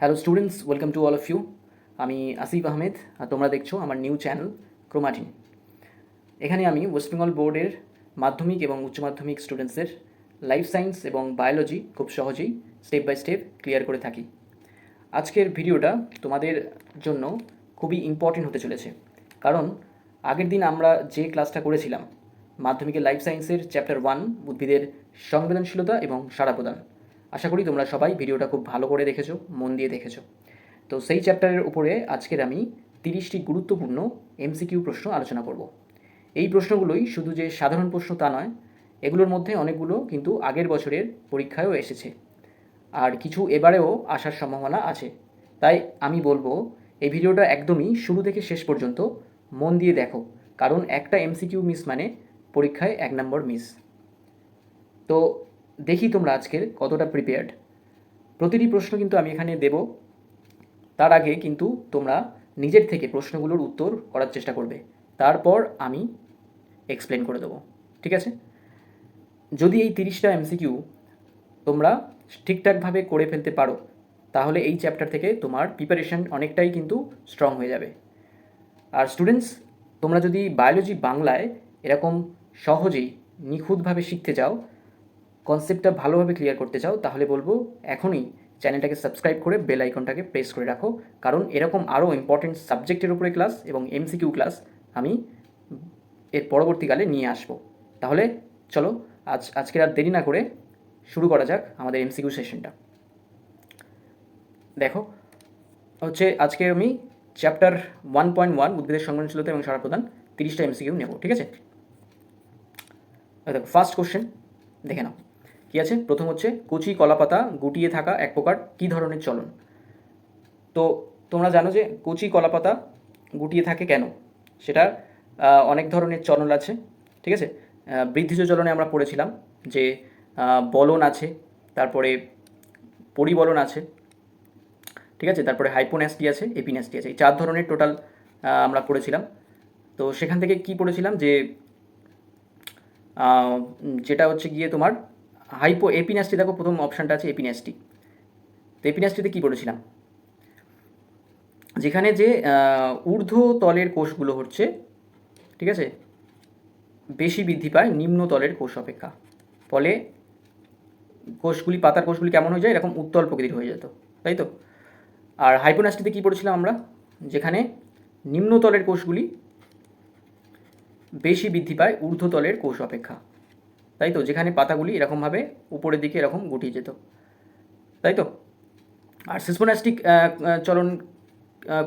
Hello students, welcome to all of you. আমি আসিফ আহমেদ, আর তোমরা দেখছো আমার নিউ চ্যানেল ক্রোমাটিন। এখানে আমি ওয়েস্ট বেঙ্গল বোর্ডের মাধ্যমিক এবং উচ্চ মাধ্যমিক স্টুডেন্টসদের লাইফ সায়েন্স এবং বায়োলজি খুব সহজেই স্টেপ বাই স্টেপ ক্লিয়ার করে থাকি। আজকের ভিডিওটা তোমাদের জন্য খুবই ইম্পর্টেন্ট হতে চলেছে, কারণ আগের দিন আমরা যে ক্লাসটা করেছিলাম মাধ্যমিকের লাইফ সায়েন্সের চ্যাপ্টার 1 উদ্ভিদের সংবেদনশীলতা এবং সাড়া প্রদান, আশা করি তোমরা সবাই ভিডিওটা খুব ভালো করে দেখেছো, মন দিয়ে দেখেছো। তো সেই চ্যাপ্টারের উপরে আজকের আমি 30টি গুরুত্বপূর্ণ এমসিকিউ প্রশ্ন আলোচনা করব। এই প্রশ্নগুলোই শুধু যে সাধারণ প্রশ্ন তা নয়, এগুলোর মধ্যে অনেকগুলো কিন্তু আগের বছরের পরীক্ষায়ও এসেছে, আর কিছু এবারেও আসার সম্ভাবনা আছে। তাই আমি বলবো এই ভিডিওটা একদমই শুরু থেকে শেষ পর্যন্ত মন দিয়ে দেখো, কারণ একটা এমসিকিউ মিস মানে পরীক্ষায় 1 নম্বর মিস। তো দেখি তোমরা আজকের কতটা প্রিপেয়ার্ড। প্রতিটি প্রশ্ন কিন্তু আমি এখানে দেব, তার আগে কিন্তু তোমরা নিজের থেকে প্রশ্নগুলোর উত্তর করার চেষ্টা করবে, তারপর আমি এক্সপ্লেন করে দেবো, ঠিক আছে? যদি এই 30টা এমসিকিউ তোমরা ঠিকঠাকভাবে করে ফেলতে পারো, তাহলে এই চ্যাপ্টার থেকে তোমার প্রিপারেশন অনেকটাই কিন্তু স্ট্রং হয়ে যাবে। আর স্টুডেন্টস, তোমরা যদি বায়োলজি বাংলায় এরকম সহজেই নিখুঁতভাবে শিখতে চাও, কনসেপ্টটা ভালোভাবে ক্লিয়ার করতে চাও, তাহলে বলবো এখনই চ্যানেলটাকে সাবস্ক্রাইব করে বেল আইকনটাকে প্রেস করে রাখো, কারণ এরকম আরও ইম্পর্টেন্ট সাবজেক্টের উপরে ক্লাস এবং এমসিকিউ ক্লাস আমি এর পরবর্তীকালে নিয়ে আসবো। তাহলে চলো আজকের আর দেরি না করে শুরু করা যাক আমাদের এমসিকিউ সেশনটা। দেখো, হচ্ছে আজকে আমি চ্যাপ্টার 1.1 উদ্ভিদের সংবেদনশীলতা এবং সাড়া প্রদান 30টা এমসিকিউ নেব, ঠিক আছে? দেখো, ফার্স্ট কোশ্চেন দেখে নাও কী আছে। প্রথম হচ্ছে, কচি কলাপাতা গুটিয়ে থাকা এক প্রকার কী ধরনের চলন? তো তোমরা জানো যে কচি কলাপাতা গুটিয়ে থাকে কেন, সেটার অনেক ধরনের চলন আছে, ঠিক আছে? বৃদ্ধিজ চলনে আমরা পড়েছিলাম যে বলন আছে, তারপরে পরিবলন আছে, ঠিক আছে, তারপরে হাইপোন্যাস্টি আছে, এপিন্যাস্টি আছে, এই 4 ধরনের টোটাল আমরা পড়েছিলাম। তো সেখান থেকে কি পড়েছিলাম যে যেটা হচ্ছে গিয়ে তোমার এপিন্যাস্টি, দেখো প্রথম অপশানটা আছে এপিন্যাস্টি। তো এপিন্যাস্টিতে কী পড়েছিলাম, যেখানে যে ঊর্ধ্ব তলের কোষগুলো হচ্ছে, ঠিক আছে, বেশি বৃদ্ধি পায় নিম্ন তলের কোষ অপেক্ষা, ফলে কোষগুলি, পাতার কোষগুলি কেমন হয়ে যায়, এরকম উত্তল প্রকৃতির হয়ে যেত, তাই তো? আর হাইপোন্যাস্টিতে কী পড়েছিলাম আমরা, যেখানে নিম্নতলের কোষগুলি বেশি বৃদ্ধি পায় ঊর্ধ্বতলের কোষ অপেক্ষা, তাই তো, যেখানে পাতাগুলি এরকমভাবে উপরের দিকে এরকম গুটিয়ে যেত, তাই তো? আর সিসমোনাস্টিক চলন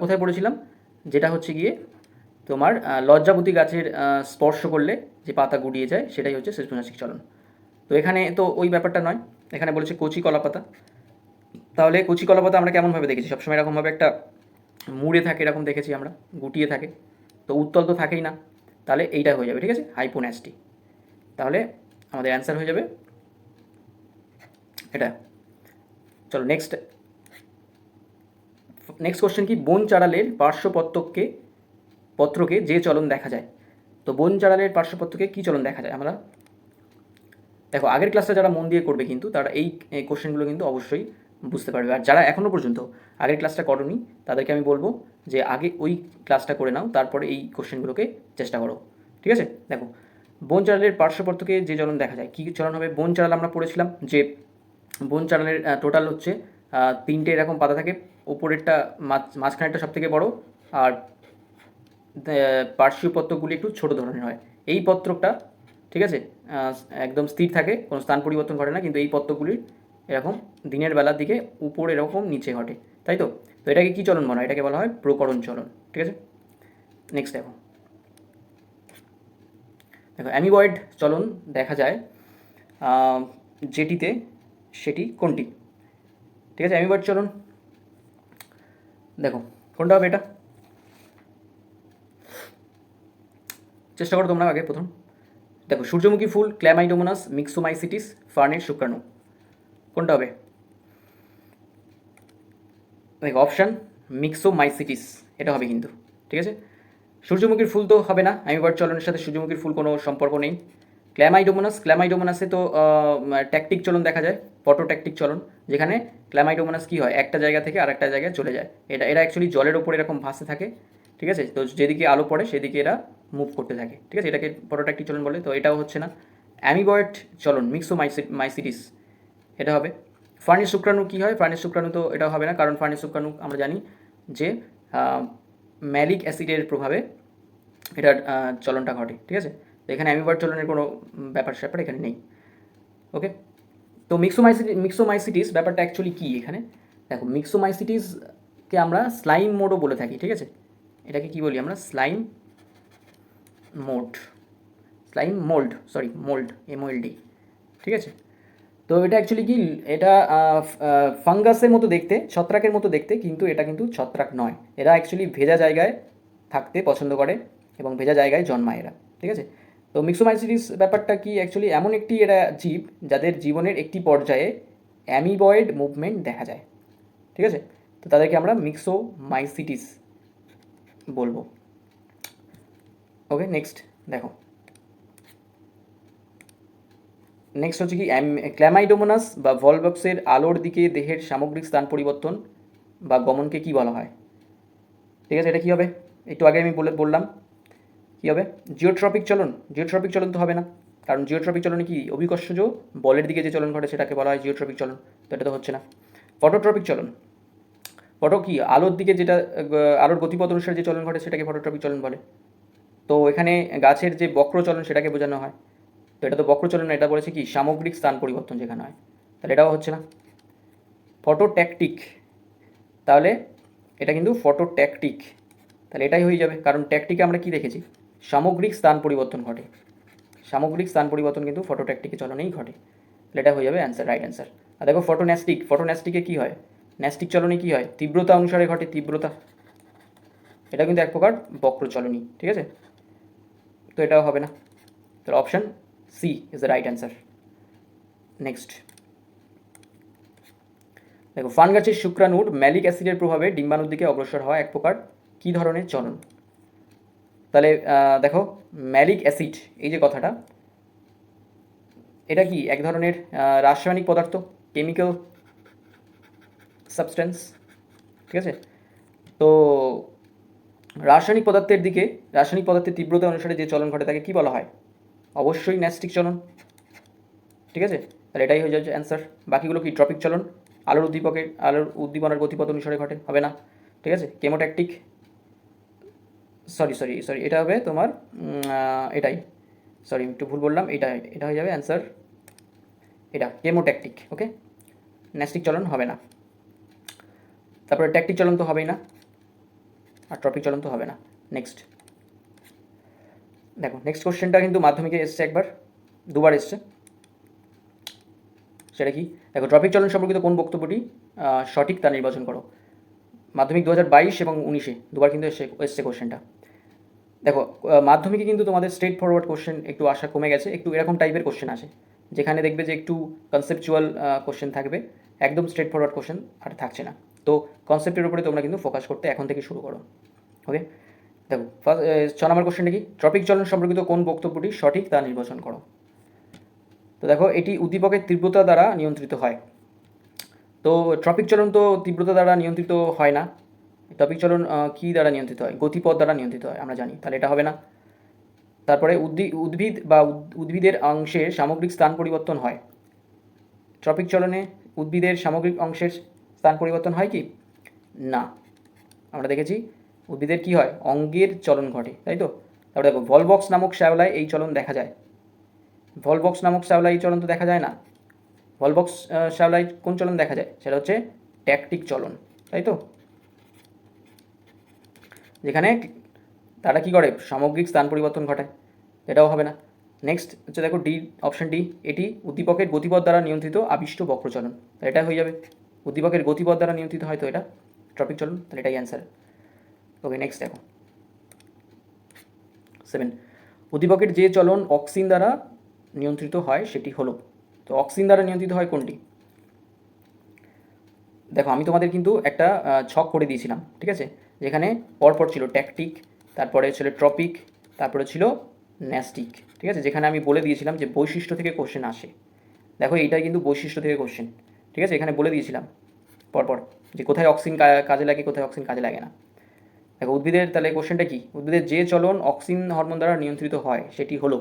কোথায় পড়েছিলাম, যেটা হচ্ছে গিয়ে তোমার লজ্জাবতী গাছের স্পর্শ করলে যে পাতা গুটিয়ে যায়, সেটাই হচ্ছে সিসমোনাস্টিক চলন। তো এখানে তো ওই ব্যাপারটা নয়, এখানে বলেছে কচি কলাপাতা। তাহলে কচি কলাপাতা আমরা কেমনভাবে দেখেছি, সবসময় এরকমভাবে একটা মুড়ে থাকে, এরকম দেখেছি আমরা, গুটিয়ে থাকে, তো উত্তল তো থাকেই না, তাহলে এইটা হয়ে যাবে, ঠিক আছে, হাইপোন্যাস্টি। তাহলে আমাদের অ্যান্সার হয়ে যাবে এটা। চলো নেক্সট কোশ্চেন কি, বন চাড়ালের পত্রকে যে চলন দেখা যায়? তো বন চাড়ালের পার্শ্বপত্রকে কী চলন দেখা যায় আমরা, দেখো আগের ক্লাসটা যারা মন দিয়ে করবে কিন্তু তারা এই কোশ্চেনগুলো কিন্তু অবশ্যই বুঝতে পারবে। আর যারা এখনও পর্যন্ত আগের ক্লাসটা করোনি, তাদেরকে আমি বলবো যে আগে ওই ক্লাসটা করে নাও, তারপরে এই কোশ্চেনগুলোকে চেষ্টা করো, ঠিক আছে? দেখো, বন চাড়ালের পার্শ্বপত্রকে যে চলন দেখা যায়, কী চলন হবে? বন চাড়াল আমরা পড়েছিলাম যে বন চাড়ালের টোটাল হচ্ছে 3টে এরকম পাতা থাকে, ওপরেরটা মাঝখানেরটা সব থেকে বড়, আর পার্শ্বীয় পত্রগুলি একটু ছোট ধরনের হয়। এই পত্রটা, ঠিক আছে, একদম স্থির থাকে, কোনো স্থান পরিবর্তন ঘটে না, কিন্তু এই পত্রগুলির এরকম দিনের বেলার দিকে উপরে এরকম নিচে ঘটে, তাই তো? তো এটাকে কী চলন বলা হয়? এটাকে বলা হয় প্রকরণ চলন, ঠিক আছে? নেক্সট দেখো, অ্যামিবয়েড চলন দেখা যায় যেটিতে, সেটি কোনটি? ঠিক আছে, অ্যামিবয়েড চলন দেখো কোনটা হবে এটা, চেষ্টা করো তোমরা আগে প্রথম। দেখো, সূর্যমুখী ফুল, ক্ল্যামাইডোমোনাস, মিক্সোমাইসিটিস, ফার্নের শুক্রাণু, কোনটা হবে? দেখো অপশান মিক্সোমাইসিটিস, এটা হবে কিন্তু, ঠিক আছে? সূর্যমুখীর ফুল তো হবে না, অ্যামিবয়েড চলনের সাথে সূর্যমুখীর ফুল কোনো সম্পর্ক নেই। ক্ল্যামাইডোমোনাসে তো ট্যাকটিক চলন দেখা যায়, ফটোট্যাকটিক চলন, যেখানে ক্ল্যামাইডোমোনাস কী হয়, একটা জায়গা থেকে আরেকটা জায়গায় চলে যায়। এরা অ্যাকচুয়ালি জলের ওপরে এরকম ভাসতে থাকে, ঠিক আছে। তো যেদিকে আলো পড়ে সেদিকে এরা মুভ করতে থাকে, ঠিক আছে, এটাকে ফটোট্যাকটিক চলন বলে। তো এটাও হচ্ছে না। অ্যামিবয়েড চলন, মিক্সোমাইসিটিস, এটা হবে। ফার্নিশ শুক্রাণু কী হয়, ফার্নিশ শুক্রাণু তো এটা হবে না, কারণ ফার্নিশ শুক্রাণু আমরা জানি যে ম্যালিক অ্যাসিডের প্রভাবে এটার চলনটা ঘটে, ঠিক আছে। তো এখানে অ্যামিবয়েড চলনের কোনো ব্যাপার স্যাপার এখানে নেই। ওকে, তো মিক্সোমাইসিটিস ব্যাপারটা অ্যাকচুয়ালি কী এখানে দেখো, মিক্সোমাইসিটিসকে আমরা স্লাইম মোডও বলে থাকি, ঠিক আছে। এটাকে কি বলি আমরা, স্লাইম মোল্ড, MOLD, ঠিক আছে। তো এটা অ্যাকচুয়ালি কি, এটা ফাঙ্গাসের মতো দেখতে, ছত্রাকের মতো দেখতে, কিন্তু এটা কিন্তু ছত্রাক নয়। এরা অ্যাকচুয়ালি ভেজা জায়গায় থাকতে পছন্দ করে এবং ভেজা জায়গায় জন্মায় এরা, ঠিক আছে। তো মিক্সোমাইসিটিস ব্যাপারটা কি, অ্যাকচুয়ালি এমন একটি এরা জীব যাদের জীবনের একটি পর্যায়ে অ্যামিবয়েড মুভমেন্ট দেখা যায়, ঠিক আছে। তো তাদেরকে আমরা মিক্সোমাইসিটিস বলবো। ওকে, নেক্সট দেখো, নেক্সট হচ্ছে কি, ক্ল্যামাইডোমোনাস বা ভলভক্সের আলোর দিকে দেহের সামগ্রিক স্থান পরিবর্তন বা গমনকে কি বলা হয়, ঠিক আছে। এটা কী হবে, একটু আগে আমি বললাম কী হবে, জিওট্রপিক চলন তো হবে না, কারণ জিওট্রপিক চলনে কি, অভিকর্ষজ বলের দিকে যে চলন ঘটে সেটাকে বলা হয় জিওট্রপিক চলন, তো এটা তো হচ্ছে না। ফটোট্রপিক চলন, ফটো কি, আলোর দিকে যেটা আলোর গতিপথ অনুসারে যে চলন ঘটে সেটাকে ফটোট্রপিক চলন বলে। তো এখানে গাছের যে বক্র চলন সেটাকে বোঝানো হয়, তো এটা তো বক্র চলন না, এটা বলেছে কি সামগ্রিক স্থান পরিবর্তন যেখানে হয়, তাহলে এটাও হচ্ছে না। ফটোট্যাকটিক, তাহলে এটা কিন্তু ফটোট্যাকটিক, তাহলে এটাই হয়ে যাবে, কারণ ট্যাকটিকে আমরা কি দেখেছি, সামগ্রিক স্থান পরিবর্তন ঘটে, সামগ্রিক স্থান পরিবর্তন কিন্তু ফটোট্যাকটিকে চলনেই ঘটে, তাহলে এটা হয়ে যাবে অ্যান্সার, রাইট অ্যান্সার। আর দেখো ফটোন্যাস্টিকে কী হয়, ন্যাস্টিক চলনে কী হয়, তীব্রতা অনুসারে ঘটে, তীব্রতা, এটা কিন্তু এক প্রকার বক্র চলনই, ঠিক আছে। তো এটাও হবে না, তাহলে option C is the right answer. Next দেখো, ফান গাছের শুক্রাণুর ম্যালিক অ্যাসিডের প্রভাবে ডিম্বাণুর দিকে অগ্রসর হওয়া এক প্রকার কী ধরনের চলন, তাহলে দেখো, ম্যালিক অ্যাসিড এই যে কথাটা, এটা কি এক ধরনের রাসায়নিক পদার্থ, কেমিক্যাল সাবস্টেন্স, ঠিক আছে। তো রাসায়নিক পদার্থের তীব্রতা অনুসারে যে চলন ঘটে তাকে কী বলা হয়, অবশ্যই ন্যাস্টিক চলন, ঠিক আছে। তাহলে এটাই হয়ে যাচ্ছে অ্যান্সার। বাকিগুলো কি, ট্রপিক চলন, আলোর উদ্দীপনার গতিপথ অনুসারে ঘটে, হবে না, ঠিক আছে। কেমোট্যাকটিক, সরি, এটা হবে তোমার এটাই, সরি একটু ভুল বললাম, এটা হয়ে যাবে অ্যান্সার, এটা কেমোট্যাকটিক। ওকে, ন্যাস্টিক চলন হবে না, তারপরে ট্যাকটিক চলন তো হবেই না, আর ট্রপিক চলন তো হবে না। নেক্সট দেখো, নেক্সট কোশ্চেনটা কিন্তু মাধ্যমিকে এসছে একবার, দুবার এসছে, সেটা কি দেখো, ট্রপিক চলন সম্পর্কিত কোন বক্তব্যটি সঠিক তা নির্বাচন করো। মাধ্যমিক 2022 এবং 19 দুবার কিন্তু এসছে কোশ্চেনটা। দেখো, মাধ্যমিকে কিন্তু তোমাদের স্ট্রেট ফরওয়ার্ড কোশ্চেন একটু আসা কমে গেছে, একটু এরকম টাইপের কোশ্চেন আসে, যেখানে দেখবে যে একটু কনসেপচুয়াল কোশ্চেন থাকবে, একদম স্ট্রেট ফরওয়ার্ড কোশ্চেন আর থাকছে না। তো কনসেপ্টের উপরে তোমরা কিন্তু ফোকাস করতে এখন থেকে শুরু করো। ওকে, দেখো ফার্স্ট 6 নম্বর কোশ্চেনটা কি, ট্রপিক চলন সম্পর্কিত কোন বক্তব্যটি সঠিক তা নির্বাচন করো। তো দেখো, এটি উদ্দীপকের তীব্রতা দ্বারা নিয়ন্ত্রিত হয়। তো ট্রপিক চলন তো তীব্রতা দ্বারা নিয়ন্ত্রিত হয় না, ট্রপিক চলন কী দ্বারা নিয়ন্ত্রিত হয়, গতিপথ দ্বারা নিয়ন্ত্রিত হয়, আমরা জানি, তাহলে এটা হবে না। তারপরে উদ্ভিদের অংশের সামগ্রিক স্থান পরিবর্তন হয়, ট্রপিক চলনে উদ্ভিদের সামগ্রিক অংশের স্থান পরিবর্তন হয় কি না, আমরা দেখেছি উদ্ভিদের কি হয়, অঙ্গের চলন ঘটে, তাই তো। তারপরে দেখো, ভলবক্স নামক শ্যাওলায় এই চলন দেখা যায়, ভলবক্স নামক শ্যাওলায় এই চলন তো দেখা যায় না, ভলবক্স শ্যাওলায় কোন চলন দেখা যায়, সেটা হচ্ছে ট্যাকটিক চলন, তাই তো, যেখানে তারা কি করে, সামগ্রিক স্থান পরিবর্তন ঘটায়, এটাও হবে না। নেক্সট হচ্ছে দেখো, ডি, অপশন ডি, এটি উদ্দীপকের গতিপথ দ্বারা নিয়ন্ত্রিত আবিষ্ট বক্রচলন, এটা হয়ে যাবে, উদ্দীপকের গতিপথ দ্বারা নিয়ন্ত্রিত হয়, তো এটা ট্রপিক চলন, তাহলে এটাই অ্যান্সার। ওকে, নেক্সট দেখো 7, উদ্দীপকের যে চলন অক্সিন দ্বারা নিয়ন্ত্রিত হয় সেটি হলো, তো অক্সিন দ্বারা নিয়ন্ত্রিত হয় কোনটি। দেখো, আমি তোমাদের কিন্তু একটা ছক করে দিয়েছিলাম, ঠিক আছে, যেখানে পরপর ছিল ট্যাকটিক, তারপরে ছিল ট্রপিক, তারপরে ছিল ন্যাস্টিক, ঠিক আছে, যেখানে আমি বলে দিয়েছিলাম যে বৈশিষ্ট্য থেকে কোশ্চেন আসে, দেখো এইটাই কিন্তু বৈশিষ্ট্য থেকে কোশ্চেন, ঠিক আছে, এখানে বলে দিয়েছিলাম পরপর যে কোথায় অক্সিন কাজে লাগে, কোথায় অক্সিন কাজে লাগে না। দেখো উদ্ভিদের তাহলে কোশ্চেনটা কি, উদ্ভিদের যে চলন অক্সিন হরমোন দ্বারা নিয়ন্ত্রিত হয় সেটি হলো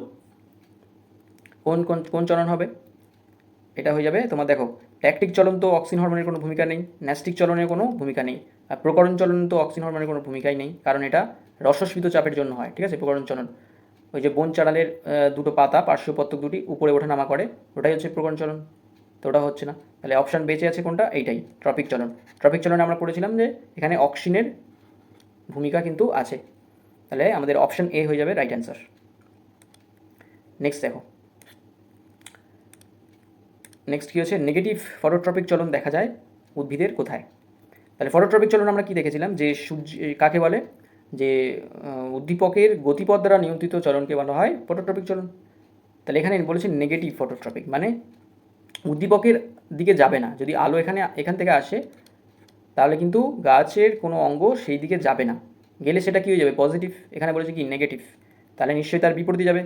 কোন কোন কোন চলন হবে? এটা হয়ে যাবে তোমার, দেখো ট্যাকটিক চলন তো অক্সিন হরমোনের কোনো ভূমিকা নেই, ন্যাস্টিক চলনের কোনো ভূমিকা নেই, আর প্রকরণ চলন তো অক্সিন হরমোনের কোনো ভূমিকাই নেই, কারণ এটা রসস্ফীত চাপের জন্য হয়, ঠিক আছে। প্রকরণ চলন ওই যে বন চাড়ালের দুটো পাতা পার্শ্বপত্তক দুটি উপরে ওঠানামা করে, ওটাই হচ্ছে প্রকরণ চলন, তো ওটা হচ্ছে না। তাহলে অপশান বেঁচে আছে কোনটা, এইটাই ট্রপিক চলন। ট্রপিক চলনে আমরা পড়েছিলাম যে এখানে অক্সিনের ভূমিকা কিন্তু আছে, তাহলে আমাদের অপশান এ হয়ে যাবে রাইট অ্যান্সার। নেক্সট দেখো, নেক্সট কী হচ্ছে, নেগেটিভ ফটোট্রপিক চলন দেখা যায় উদ্ভিদের কোথায়? তাহলে ফটোট্রপিক চলন আমরা কি দেখেছিলাম যে সূর্য কাকে বলে, যে উদ্দীপকের গতিপথ দ্বারা নিয়ন্ত্রিত চলনকে বলা হয় ফটোট্রপিক চলন। তাহলে এখানে বলেছে নেগেটিভ ফটোট্রপিক, মানে উদ্দীপকের দিকে যাবে না, যদি আলো এখান থেকে আসে তাহলে কিন্তু গাছের কোনো অঙ্গ সেই দিকে যাবে না, গেলে সেটা কী হয়ে যাবে, পজিটিভ। এখানে বলেছে কি নেগেটিভ, তাহলে নিশ্চয়ই তার বিপরীতে যাবে,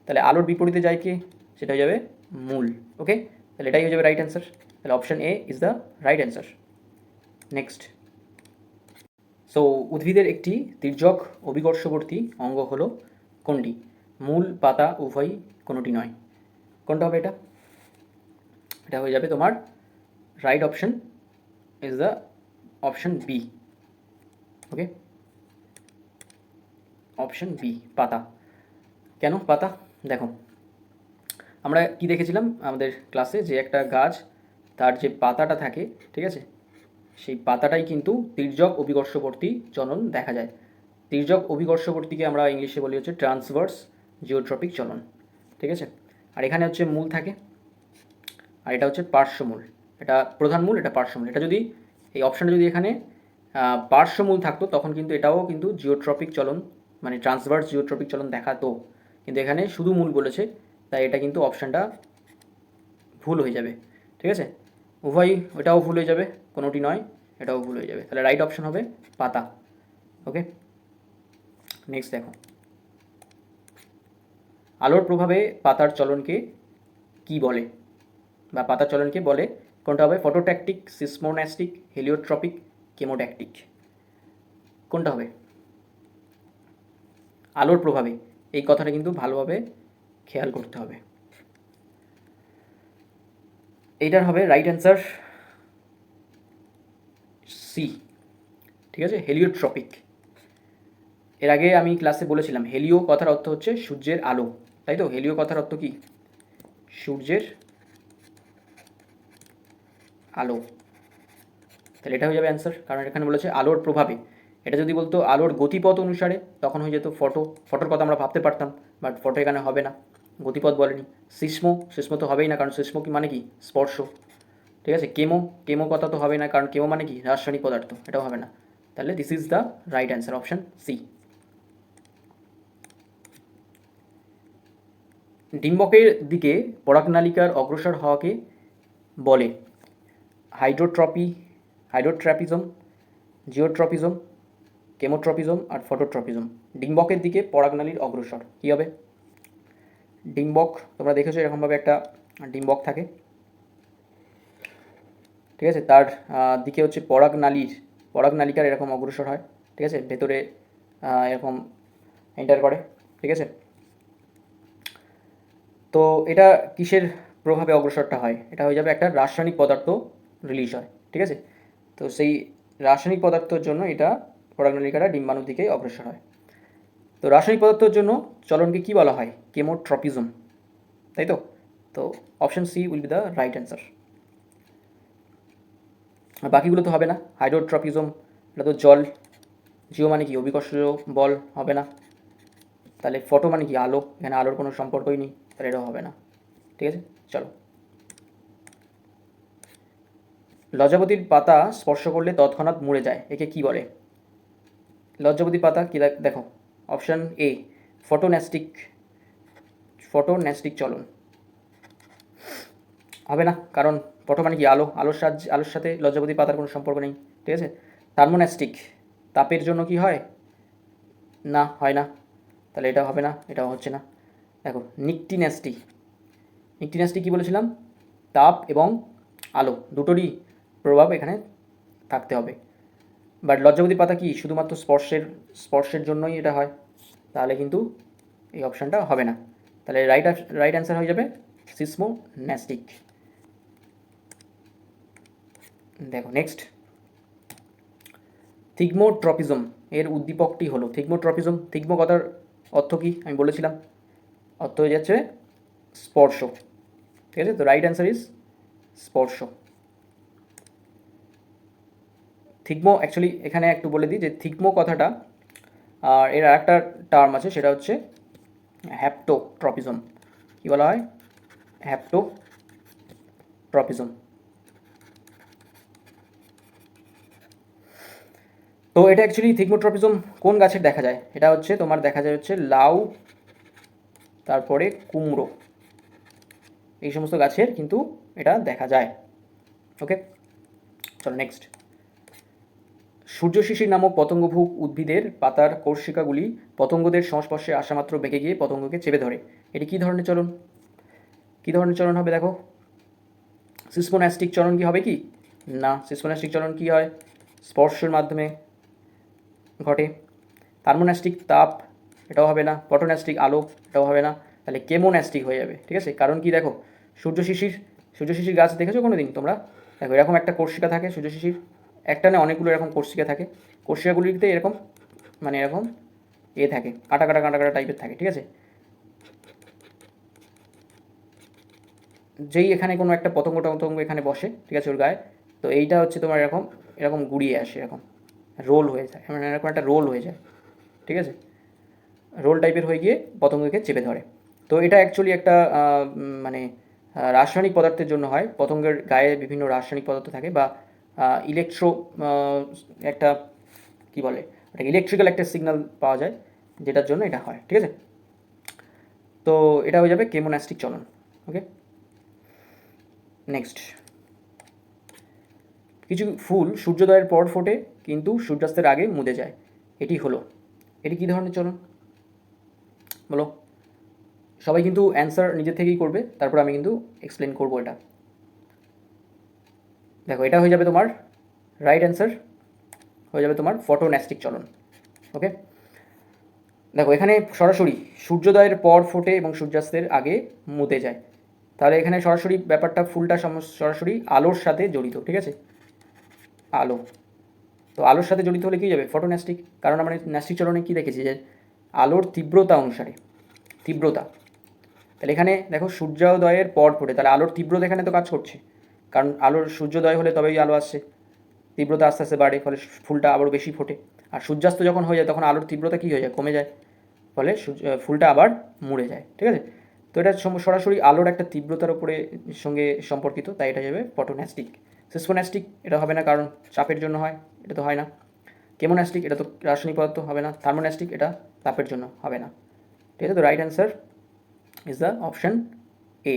তাহলে আলোর বিপরীতে যায় কি, সেটা হয়ে যাবে মূল। ওকে, তাহলে এটাই হয়ে যাবে রাইট অ্যান্সার, তাহলে option A is the right answer. Next, so উদ্ভিদের একটি তির্যক অভিকর্ষবর্তী অঙ্গ হলো কোনটি? মূল, পাতা, উভয়, কোনোটি নয়। কোনটা হবে এটা? এটা হয়ে যাবে তোমার right option is the option B. Okay, option B, পাতা। কেন পাতা? দেখো আমরা কি দেখেছিলাম আমাদের ক্লাসে, যে একটা গাছ তার যে পাতাটা থাকে, ঠিক আছে, সেই পাতাটাই কিন্তু তির্যক অভিকর্ষবর্তী চলন দেখা যায়। তির্যক অভিকর্ষবর্তীকে আমরা ইংলিশে বলি হচ্ছে ট্রান্সভার্স জিওট্রপিক চলন, ঠিক আছে। আর এখানে হচ্ছে মূল থাকে, আর এটা হচ্ছে পার্শ্বমূল, এটা প্রধান মূল, এটা পার্শ্বমূল। এটা যদি এই অপশানটা যদি এখানে পার্শ্বমূল থাকতো তখন কিন্তু এটাও কিন্তু জিওট্রপিক চলন, মানে ট্রান্সভার্স জিওট্রপিক চলন দেখাতো, কিন্তু এখানে শুধু মূল বলেছে, তাই এটা কিন্তু অপশানটা ভুল হয়ে যাবে, ঠিক আছে। উভয়, ওটাও ভুল হয়ে যাবে, কোনোটি নয়, এটাও ভুল হয়ে যাবে, তাহলে রাইট অপশান হবে পাতা। ওকে, নেক্সট দেখো, আলোর প্রভাবে পাতার চলনকে কি বলে, বা পাতার চলনকে বলে, কোনটা হবে? ফটোট্যাকটিক, সিসমোন্যাস্টিক, হেলিওট্রপিক, কেমোট্যাকটিক, কোনটা হবে? আলোর প্রভাবে, এই কথাটা কিন্তু ভালোভাবে খেয়াল করতে হবে। এইটার হবে রাইট অ্যান্সার সি, ঠিক আছে, হেলিওট্রপিক। এর আগে আমি ক্লাসে বলেছিলাম হেলিও কথার অর্থ হচ্ছে সূর্যের আলো, তাই তো? হেলিও কথার অর্থ কি? সূর্যের আলো, তাহলে এটা হয়ে যাবে অ্যান্সার, কারণ এখানে বলেছে আলোর প্রভাবে। এটা যদি বলতো আলোর গতিপথ অনুসারে তখন হয়ে যেত ফটোর কথা আমরা ভাবতে পারতাম, বাট ফটো এখানে হবে না, গতিপথ বলেনি। সিসমো তো হবেই না, কারণ সিসমো কি মানে কি, স্পর্শ, ঠিক আছে। কেমো কথা তো হবে না, কারণ কেমো মানে কি, রাসায়নিক পদার্থ, এটাও হবে না। তাহলে this is the right answer, option C. ডিম্বকের দিকে পরাগনালিকার অগ্রসর হওয়াকে বলে হাইড্রোট্রপিজম, জিওট্রপিজম, কেমোট্রপিজম আর ফটোট্রপিজম। ডিম্বকের দিকে পরাগনালীর অগ্রসর কী হবে? ডিম্বক তোমরা দেখেছো এরকমভাবে একটা ডিম্বক থাকে, ঠিক আছে, তার দিকে হচ্ছে পরাগনালিকার এরকম অগ্রসর হয়, ঠিক আছে, ভেতরে এরকম এন্টার করে, ঠিক আছে। তো এটা কিসের প্রভাবে অগ্রসরটা হয়? এটা হয়ে যাবে একটা রাসায়নিক পদার্থ রিলিজ হয়, ঠিক আছে। তো সেই রাসায়নিক পদার্থের জন্য এটা পরাগনালিকাটা ডিম্বাণুর দিকে অগ্রসর হয়। তো রাসায়নিক পদার্থের জন্য চলনকে কী বলা হয়? কেমোট্রপিজম, তাই তো? তো option C will be the right answer. আর বাকিগুলো তো হবে না, হাইড্রোট্রপিজম এটা তো জল, জিও মানে কি অভিকর্ষ বল, হবে না। তাহলে ফটো মানে কি আলো, এখানে আলোর কোনো সম্পর্কই নেই, তাহলে এটাও হবে না, ঠিক আছে। চলো, লজ্জাবতীর পাতা স্পর্শ করলে তৎক্ষণাৎ মরে যায়, একে কি বলে? লজ্জাবতীর পাতা কি, দেখো অপশান এ ফটোন্যাস্টিক চলন, হবে না, কারণ ফটো মানে কি আলো, আলোর সাথে লজ্জাবতীর পাতার কোনো সম্পর্ক নেই, ঠিক আছে। থার্মোন্যাস্টিক, তাপের জন্য কি হয়? না, হয় না, তাহলে এটা হবে না, এটাও হচ্ছে না। দেখো নিকটিন্যাস্টি কী বলেছিলাম? তাপ এবং আলো দুটোরই প্রভাব এখানে থাকতে হবে। বাট লজ্জাবতী পাতা কি শুধুমাত্র স্পর্শের জন্যই এটা হয়? তাহলে কিন্তু এই অপশানটা হবে না। তাহলে রাইট অ্যান্সার হয়ে যাবে সিসমোন্যাস্টিক। দেখো নেক্সট, থিগমোট্রপিজম এর উদ্দীপকটি হলো থিগমোট্রপিজম। থিগমো কথার অর্থ কী আমি বলেছিলাম, অর্থ হয়ে যাচ্ছে স্পর্শ। ঠিক আছে, তো রাইট অ্যান্সার ইজ স্পর্শ। থিগমো অ্যাকচুয়ালি এখানে একটু বলে দিই যে থিগমো কথাটা আর এর আরেকটা টার্ম আছে, সেটা হচ্ছে হ্যাপ্টোট্রপিজম। কী বলা হয়? হ্যাপ্টোট্রপিজম। তো এটা অ্যাকচুয়ালি থিগমোট্রপিজম কোন গাছের দেখা যায়? এটা হচ্ছে তোমার দেখা যায় হচ্ছে লাউ, তারপরে কুমড়ো, এই সমস্ত গাছের কিন্তু এটা দেখা যায়। ওকে, চলো নেক্সট। সূর্যশিশির নামক পতঙ্গভুক উদ্ভিদের পাতার কোর্সিকাগুলি পতঙ্গদের সংস্পর্শে আসামাত্র বেঁকে গিয়ে পতঙ্গকে চেপে ধরে। এটি কী ধরনের চলন? কী ধরনের চলন হবে? দেখো, সিসমোন্যাস্টিক চলন কি হবে কি না? সিসমোন্যাস্টিক চলন কি হয়? স্পর্শের মাধ্যমে ঘটে। থার্মোন্যাস্টিক তাপ, এটাও হবে না। পটোন্যাস্টিক আলো, এটাও হবে না। তাহলে কেমোন্যাস্টিক হয়ে যাবে। ঠিক আছে, কারণ কি দেখো, সূর্যশিশির গাছ দেখেছো কোনো দিন তোমরা? দেখো এরকম একটা কোর্সিকা থাকে সূর্যশিশির, একটা না অনেকগুলো এরকম কোর্সিকা থাকে। কোর্সিকাগুলিতে এরকম মানে এরকম থাকে, কাটা কাটা কাটা কাটা টাইপের থাকে। ঠিক আছে, যেই এখানে কোনো একটা পতঙ্গ টতঙ্গ এখানে বসে, ঠিক আছে, ওর গায়ে, তো এইটা হচ্ছে তোমার এরকম এরকম গুড়িয়ে আসে, এরকম রোল হয়ে যায়, মানে এরকম একটা রোল হয়ে যায়। ঠিক আছে, রোল টাইপের হয়ে গিয়ে পতঙ্গকে চেপে ধরে। তো এটা অ্যাকচুয়ালি একটা মানে রাসায়নিক পদার্থের জন্য হয়। পতঙ্গের গায়ে বিভিন্ন রাসায়নিক পদার্থ থাকে বা ইলেকট্রো একটা কি বলে ওটা, ইলেকট্রিক্যাল একটা সিগন্যাল পাওয়া যায়, যেটার জন্য এটা হয়। ঠিক আছে, তো এটা হয়ে যাবে কেমোন্যাস্টিক চলন। ওকে, নেক্সট। কিছু ফুল সূর্যোদয়ের পর ফোটে কিন্তু সূর্যাস্তের আগে মুদে যায়, এটি হলো, এটি কী ধরনের চলন বলো? সবাই কিন্তু অ্যান্সার নিজে থেকেই করবে, তারপর আমি কিন্তু এক্সপ্লেন করবো এটা। দেখো এটা হয়ে যাবে তোমার রাইট অ্যান্সার, হয়ে যাবে তোমার ফটোন্যাস্টিক চলন। ওকে, দেখো এখানে সরাসরি সূর্যোদয়ের পর ফোটে এবং সূর্যাস্তের আগে মুদে যায়, তাহলে এখানে সরাসরি ব্যাপারটা ফুলটা সরাসরি আলোর সাথে জড়িত। ঠিক আছে, আলো, তো আলোর সাথে জড়িত হলে কী যাবে? ফটোন্যাস্টিক। কারণ আমরা ন্যাস্টিক চলনে কী দেখেছি যে আলোর তীব্রতা অনুসারে, তীব্রতা, তাহলে এখানে দেখো সূর্যোদয়ের পর ফোটে, তাহলে আলোর তীব্রতা এখানে তো কাজ করছে, কারণ আলোর সূর্যোদয় হলে তবেই আলো আসছে, তীব্রতা আস্তে আস্তে বাড়ে, ফলে ফুলটা আবারও বেশি ফোটে। আর সূর্যাস্ত যখন হয়ে যায় তখন আলোর তীব্রতা কী হয়ে যায়? কমে যায়, ফলে ফুলটা আবার মুড়ে যায়। ঠিক আছে, তো এটা সরাসরি আলোর একটা তীব্রতার উপরে সঙ্গে সম্পর্কিত, তাই এটা যাবে ফটোন্যাস্টিক। সিসমোন্যাস্টিক এটা হবে না, কারণ চাপের জন্য হয়, এটা তো হয় না। কেমোন্যাস্টিক এটা তো রাসায়নিক পদার্থ, হবে না। থার্মোন্যাস্টিক এটা তাপের জন্য, হবে না। ঠিক আছে, তো right answer is the option A.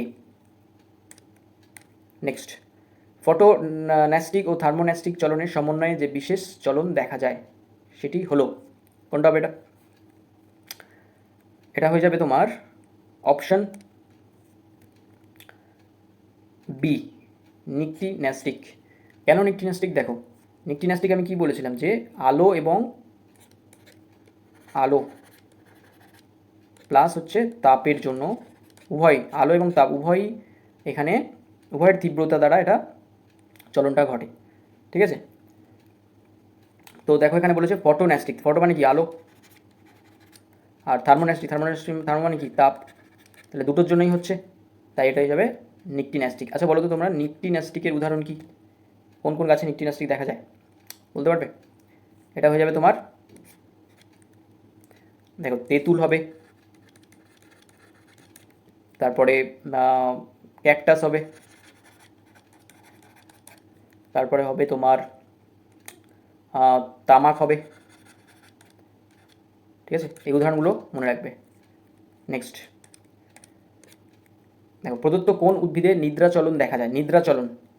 Next, photonastic ও থার্মোন্যাস্টিক চলনের সমন্বয়ে যে বিশেষ চলন দেখা যায় সেটি হলো, কোনটা হবে এটা? এটা হয়ে যাবে তোমার অপশন বি, নিকটিন্যাস্টিক। কেন নিকটিন্যাস্টিক? দেখো নিকটিন্যাস্টিক আমি কি বলেছিলাম যে আলো এবং আলো প্লাস হচ্ছে তাপের জন্য, উভয় আলো এবং তাপ উভয়ই এখানে, উভয়ের তীব্রতা দ্বারা এটা চলনটা ঘটে। ঠিক আছে, তো দেখো এখানে বলেছে ফটোন্যাস্টিক, ফটো মানে কি? আলো, আর থার্মোন্যাস্টিক থার্মো মানে কি? তাপ, তাহলে দুটোর জন্যই হচ্ছে, তাই এটাই যাবে নিকটিন্যাস্টিক। আচ্ছা বলো তো তোমরা নিকটিন্যাস্টিকের উদাহরণ কি? কোন কোন গাছে নিকটিন্যাস্টিক দেখা যায় বলতে পারবে? এটা হয়ে যাবে তোমার, দেখো তেঁতুল হবে, তারপরে ক্যাকটাস হবে, তারপরে হবে তোমার তামাক হবে। ঠিক আছে, এই উদাহরণগুলো মনে রাখবে। নেক্সট, দেখো প্রদত্ত কোন উদ্ভিদে নিদ্রাচলন দেখা যায়?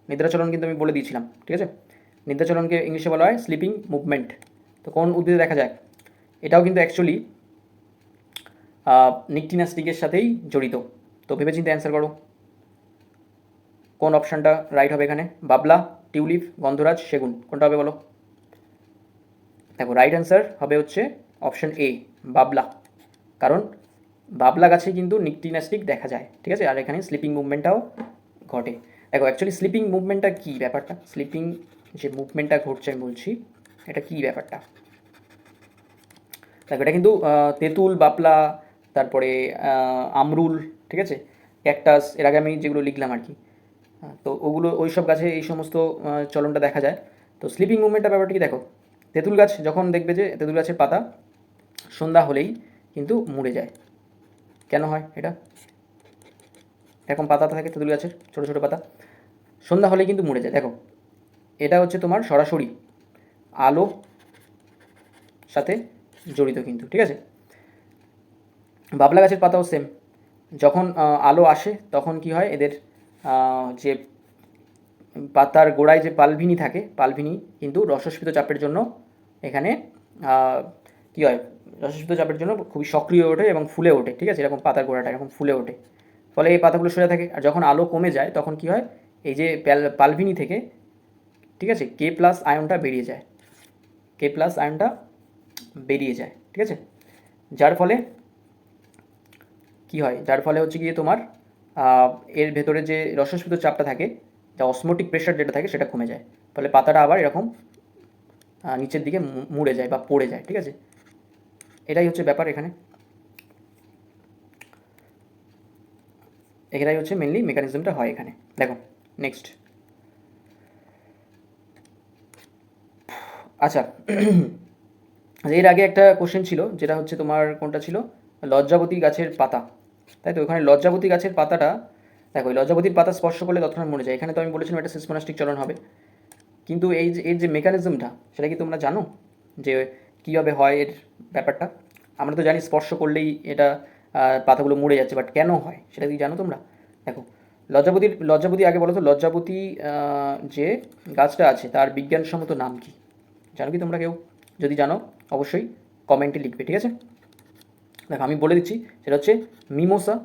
নিদ্রাচলন কিন্তু আমি বলে দিয়েছিলাম। ঠিক আছে, নিদ্রাচলনকে ইংলিশে বলা হয় স্লিপিং মুভমেন্ট। তো কোন উদ্ভিদে দেখা যায়? এটাও কিন্তু অ্যাকচুয়ালি নিকটিন্যাস্টিকের সাথেই জড়িত। তো ভেবেচিন্তে অ্যান্সার করো, কোন অপশানটা রাইট হবে এখানে? বাবলা, টিউলিপ, গন্ধরাজ, সেগুন, কোনটা হবে বলো? দেখো রাইট অ্যান্সার হবে হচ্ছে অপশান এ, বাবলা। কারণ বাবলা গাছে কিন্তু নিকটিনাস্টিক দেখা যায়, ঠিক আছে, আর এখানে স্লিপিং মুভমেন্টটাও ঘটে। দেখো অ্যাকচুয়ালি স্লিপিং মুভমেন্টটা কী ব্যাপারটা, স্লিপিং যে মুভমেন্টটা ঘটছে আমি বলছি এটা কী ব্যাপারটা। দেখো এটা কিন্তু তেঁতুল, বাপলা, তারপরে আমরুল, ঠিক আছে, ক্যাকটাস, এর আগে আমি যেগুলো লিখলাম আর কি, তো ওগুলো ওই সব গাছে এই সমস্ত চলনটা দেখা যায়। তো স্লিপিং মুভমেন্টটা ব্যাপারটা কি, দেখো তেঁতুল গাছ যখন দেখবে যে তেঁতুল গাছের পাতা সন্ধ্যা হলেই কিন্তু মুড়ে যায়। কেন হয় এটা? এরকম পাতা থাকে তেঁতুল গাছের, ছোটো ছোটো পাতা, সন্ধ্যা হলেই কিন্তু মুড়ে যায়। দেখো এটা হচ্ছে তোমার সরাসরি আলো সাথে জড়িত কিন্তু, ঠিক আছে। বাবলা গাছের পাতাও সেম, যখন আলো আসে তখন কি হয়, এদের যে পাতার গোড়ায় যে পালভিনি থাকে, পালভিনি কিন্তু রসস্ফীত চাপের জন্য এখানে কী হয়, রসস্ফীত চাপের জন্য খুবই সক্রিয় ওঠে এবং ফুলে ওঠে, ঠিক আছে, এরকম পাতার গোড়াটা এরকম ফুলে ওঠে, ফলে এই পাতাগুলো সোজা থাকে। আর যখন আলো কমে যায় তখন কি হয়, এই যে পালভিনি থেকে, ঠিক আছে, কে প্লাস আয়নটা বেরিয়ে যায়, কে প্লাস আয়নটা বেরিয়ে যায়, ঠিক আছে, যার ফলে কি হয়, যার ফলে হচ্ছে গিয়ে তোমার এর ভেতরে যে রসস্ফীত চাপটা থাকে, যা অসমোটিক প্রেশার যেটা থাকে সেটা কমে যায়, ফলে পাতাটা আবার এরকম নিচের দিকে মুড়ে যায় বা পড়ে যায়, ঠিক আছে, এটাই হচ্ছে ব্যাপার এখানে, এটাই হচ্ছে মেনলি মেকানিজমটা হয় এখানে। দেখো নেক্সট, আচ্ছা এর আগে একটা কোশ্চেন ছিল যেটা হচ্ছে তোমার কোনটা ছিল, লজ্জাবতী গাছের পাতা, তাই তো, ওখানে লজ্জাবতী গাছের পাতাটা, দেখো এই লজ্জাবতীর পাতা স্পর্শ করলে তৎক্ষণাৎ মরে যায়, এখানে তো আমি বলেছিলাম এটা সিসমোনাস্টিক চলন হবে, কিন্তু এই যে এর যে মেকানিজমটা সেটা কি তোমরা জানো যে কীভাবে হয় এর ব্যাপারটা? আমরা তো জানি স্পর্শ করলেই এটা পাতাগুলো মরে যাচ্ছে, বাট কেন হয় সেটা কি জানো তোমরা? দেখো লজ্জাবতী আগে বলো তো, লজ্জাবতী যে গাছটা আছে তার বিজ্ঞানসম্মত নাম কি জানো কি তোমরা কেউ? যদি জানো অবশ্যই কমেন্টে লিখবে, ঠিক আছে। দেখো আমি বলে দিচ্ছি, সেটা হচ্ছে মিমোসা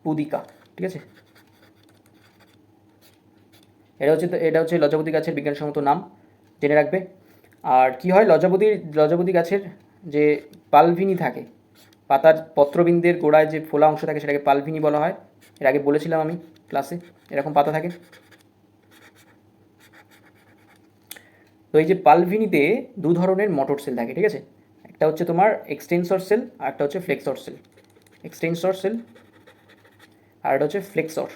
পুদিকা, ঠিক আছে, এটা হচ্ছে লজ্জাবতী গাছের বিজ্ঞানসম্মত নাম, জেনে রাখবে। আর কি হয়, লজ্জাবতী গাছের যে পালভিনি থাকে, পাতার পত্রবিন্দের গোড়ায় যে ফোলা অংশ থাকে সেটাকে পালভিনি বলা হয়, এর আগে বলেছিলাম আমি ক্লাসে, এরকম পাতা থাকে। তো এই যে পালভিনিতে দু ধরনের মটর সেল থাকে, ঠিক আছে, একটা হচ্ছে তোমার এক্সটেনসর সেল আর একটা হচ্ছে ফ্লেক্সর সেল, এক্সটেনসর সেল আর একটা হচ্ছে ফ্লেক্সর।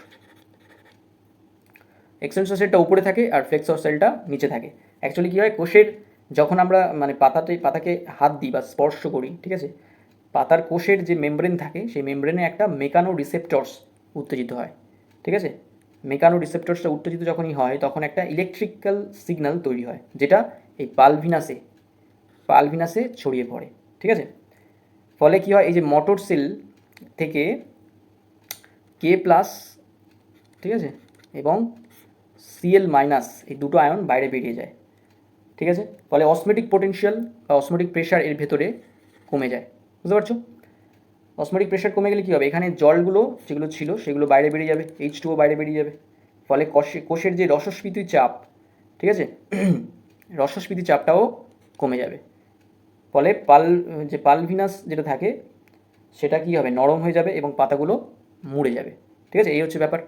এক্সটেনসর সেলটা উপরে থাকে আর ফ্লেক্সর সেলটা নিচে থাকে। অ্যাকচুয়ালি কী হয়, কোষের যখন আমরা মানে পাতাকে হাত দিই বা স্পর্শ করি, ঠিক আছে, পাতার কোষের যে মেমব্রেন থাকে সেই মেমব্রেনে একটা মেকানো রিসেপ্টরস উত্তেজিত হয়, ঠিক আছে, মেকানো রিসেপ্টরসটা উত্তেজিত যখনই হয় তখন একটা ইলেকট্রিক্যাল সিগন্যাল তৈরি হয়, যেটা এই পালভিনাসে ছড়িয়ে পড়ে, ঠিক আছে, ফলে কী হয়, এই যে মটর সেল থেকে কে প্লাস, ঠিক আছে, এবং সিএল মাইনাস এই দুটো আয়ন বাইরে বেরিয়ে যায়, ঠিক আছে, ফলে অসমোটিক পোটেনশিয়াল বা অসমোটিক প্রেশার এর ভেতরে কমে যায়, বুঝতে পারছো? অসমোটিক প্রেশার কমে গেলে কী হবে, এখানে জলগুলো যেগুলো ছিল সেগুলো বাইরে বেরিয়ে যাবে, H2O বাইরে বেরিয়ে যাবে, ফলে কোষের যে রসস্ফীতি চাপ, ঠিক আছে, রসস্ফীতি চাপটাও কমে যাবে, ফলে যে পালভিনাস যেটা থাকে সেটা কী হবে, নরম হয়ে যাবে এবং পাতাগুলো মুড়ে যাবে, ঠিক আছে, এই হচ্ছে ব্যাপার।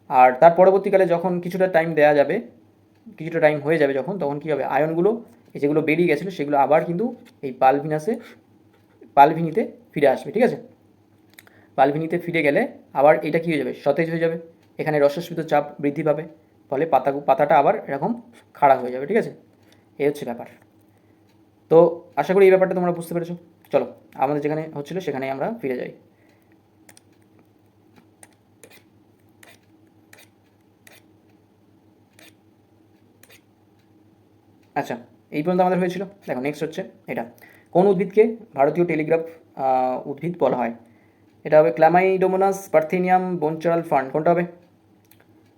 আর তার পরবর্তীকালে যখন কিছুটা টাইম দেওয়া যাবে, কিছুটা টাইম হয়ে যাবে যখন, তখন কী হবে, আয়নগুলো এই যেগুলো বেরিয়ে গেছিলো সেগুলো আবার কিন্তু এই পালভিনিতে ফিরে আসবে, ঠিক আছে, পালভিনিতে ফিরে গেলে আবার এটা কী হয়ে যাবে, সতেজ হয়ে যাবে, এখানে রসস্ফীত চাপ বৃদ্ধি পাবে, ফলে পাতাটা আবার এরকম খাড়া হয়ে যাবে, ঠিক আছে, এই হচ্ছে ব্যাপার। তো আশা করি এই ব্যাপারটা তোমরা বুঝতে পেরেছো। চলো আমাদের যেখানে হচ্ছিলো সেখানেই আমরা ফিরে যাই। আচ্ছা এই পর্যন্ত আমাদের হয়েছিল। দেখো নেক্সট হচ্ছে এটা, কোন উদ্ভিদকে ভারতীয় টেলিগ্রাফ উদ্ভিদ বলা হয়? এটা হবে ক্লামাইডোমোনাস, পার্থেনিয়াম, বনচারাল ফার্ন, কোনটা হবে?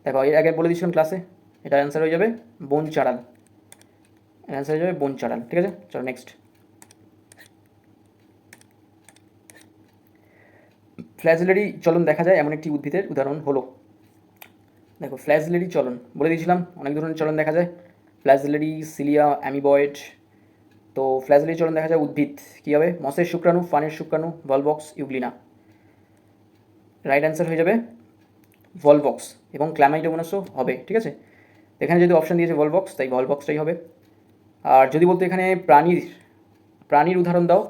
দেখো এর আগে বলে দিয়েছিলাম ক্লাসে, এটা অ্যান্সার হয়ে যাবে বনচারাল, অ্যান্সার হয়ে যাবে বনচারাল, ঠিক আছে। চলো নেক্সট, ফ্ল্যাজেলারি চলন দেখা যায় এমন একটি উদ্ভিদের উদাহরণ হলো। দেখো ফ্ল্যাজেলারি চলন বলে দিয়েছিলাম, অনেক ধরনের চলন দেখা যায়, ফ্ল্যাজেলারি, সিলিয়া, অ্যামিবয়েড। তো ফ্ল্যাজেলারি চলন দেখা যায় উদ্ভিদ কী হবে, মসের শুক্রাণু, ফানের শুক্রাণু, ভলভক্স, ইউগ্লিনা। রাইট অ্যান্সার হয়ে যাবে ভলভক্স এবং ক্ল্যামাইডোমোনাসও হবে, ঠিক আছে। এখানে যদি অপশান দিয়েছে ভলভক্স, তাই ভলভক্সটাই হবে। আর যদি বলতো এখানে প্রাণীর উদাহরণ দাও,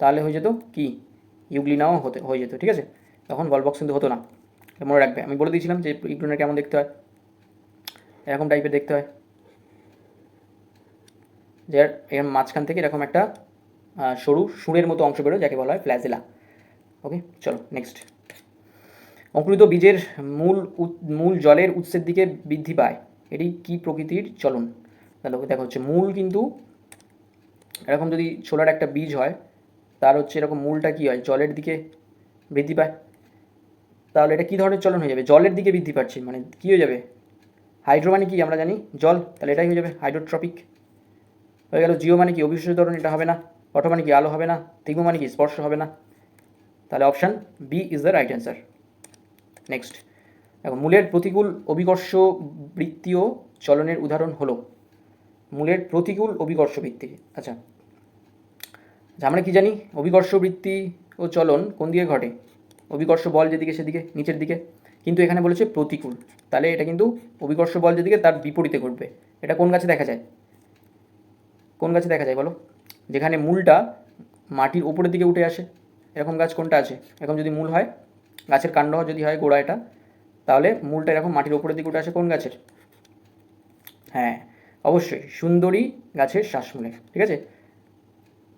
তাহলে হয়ে যেত কি ইউগ্লিনাও হয়ে যেত, ঠিক আছে। তখন ভলভক্স কিন্তু হতো না, মনে রাখবে। আমি বলে দিয়েছিলাম যে ইউগ্লিনা কেমন দেখতে হয়, এরকম টাইপের দেখতে হয়, যে এর মাঝখান থেকে এরকম একটা সরু সুরের মতো অংশ বেরোয়, যাকে বলা হয় ফ্ল্যাজেলা। ওকে, চলো নেক্সট। অঙ্কুরিত বীজের মূল জলের উৎসের দিকে বৃদ্ধি পায়, এটি কি প্রকৃতির চলন? তাহলে দেখা হচ্ছে মূল কিন্তু এরকম যদি ছোলার একটা বীজ হয়, তার হচ্ছে এরকম মূলটা কী হয়, জলের দিকে বৃদ্ধি পায়। তাহলে এটা কী ধরনের চলন হয়ে যাবে, জলের দিকে বৃদ্ধি পাচ্ছে, মানে কী হয়ে যাবে, হাইড্রো মানে কি আমরা জানি জল, তাহলে এটাই হয়ে যাবে হাইড্রোট্রপিক হয়ে গেল। জিও মানে কি অবিশ্বাস্য ত্বরণ, এটা হবে না। অটো মানে কি আলো হবে না। তিগ্ম মানে কি স্পর্শ হবে না। তাহলে option B is the right answer. Next, দেখো মূলের প্রতিকূল অভিকর্ষ বৃত্তীয় চলনের উদাহরণ হলো, মূলের প্রতিকূল অভিকর্ষ বৃত্তি। আচ্ছা, আমরা কি জানি অভিকর্ষ বৃত্তি ও চলন কোন দিকে ঘটে, অভিকর্ষ বল যেদিকে সেদিকে নিচের দিকে, কিন্তু এখানে বলেছে প্রতিকূল, তাহলে এটা কিন্তু অভিকর্ষ বল যেদিকে তার বিপরীতে ঘটবে। এটা কোন গাছে দেখা যায়, কোন গাছে দেখা যায় বলো, যেখানে মূলটা মাটির উপরের দিকে উঠে আসে, এরকম গাছ কোনটা আছে? এরকম যদি মূল হয়, গাছের কাণ্ড যদি হয় গোড়া এটা, তাহলে মূলটা এরকম মাটির উপরের দিকে উঠে আসে কোন গাছের? হ্যাঁ, অবশ্যই সুন্দরী গাছের শ্বাসমূলে, ঠিক আছে,